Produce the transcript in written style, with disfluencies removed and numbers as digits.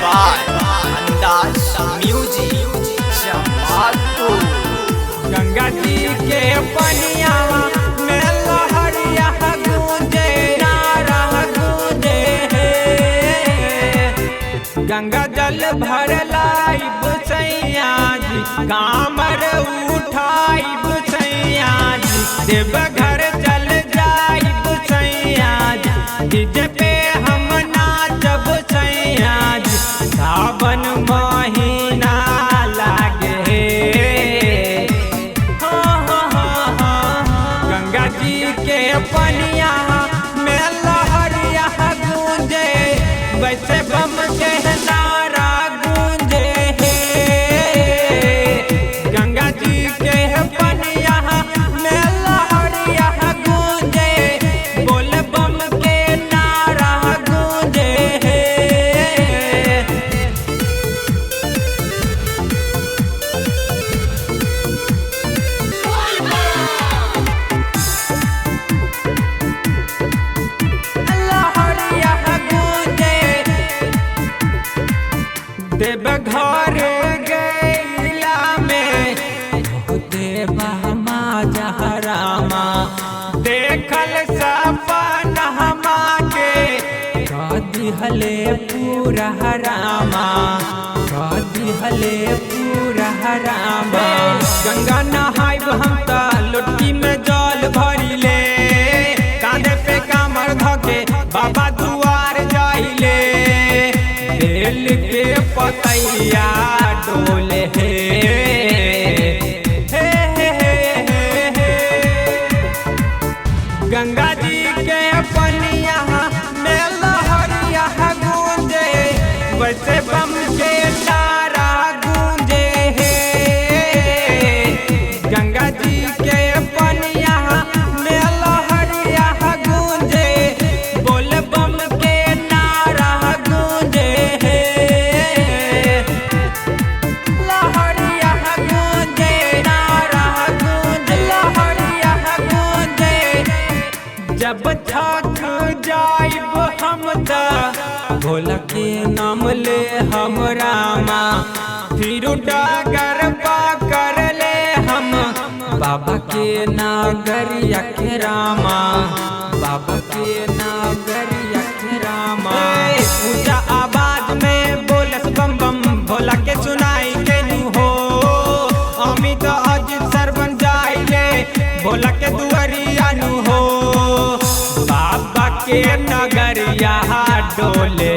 By अंदाज music Jamalpur. Ganga ji के पनिया में लहरिया गूंजे नारा गूंजे है। गंगा जल भर लाइब सैया जी कामर उठाइब सैया जी देवघर चल जाइब सैया जी डीजे पे हम नाचब सैया जी सावन महीना लागे गंगा जी के पनिया में लहरिया गूंजे वैसे बम के नारा गूंजे गंगा जी के पनिया में लहरिया गूंजे बोल बम के नारा गूंजे देवघर गैला में देवा जहरामा देखल सपनमा के दिहले पूरा रामा दिहले पूरा रामा। गंगा नहाइब हम त लुटकी में जल भरिले कांधे पे कामर धके बाबा दुआर जाइले बेल के पतैया डोले गंगा जी के पनिया में लहरिया गूंजे वैसे बम के नारा गूंजे गंगा जी के पनिया में लहरिया गूंजे बोल बम के नारा गूंजे लहरिया गूंजे नारा गूंजे लहरिया गूंजे। जब थक जाइब हम त भोला के नाम ले हम रामा फिर डागर कर ले हम बाबा के नागरिया के रामा बाबा के नागरिया के रामा। ऊंचा आवाज में बोलस बम बम भोला के सुनाई के नु हो अमित अजित सरबन जाइले भोला के दुआरिया नु हो बाबा के नगरिया डोले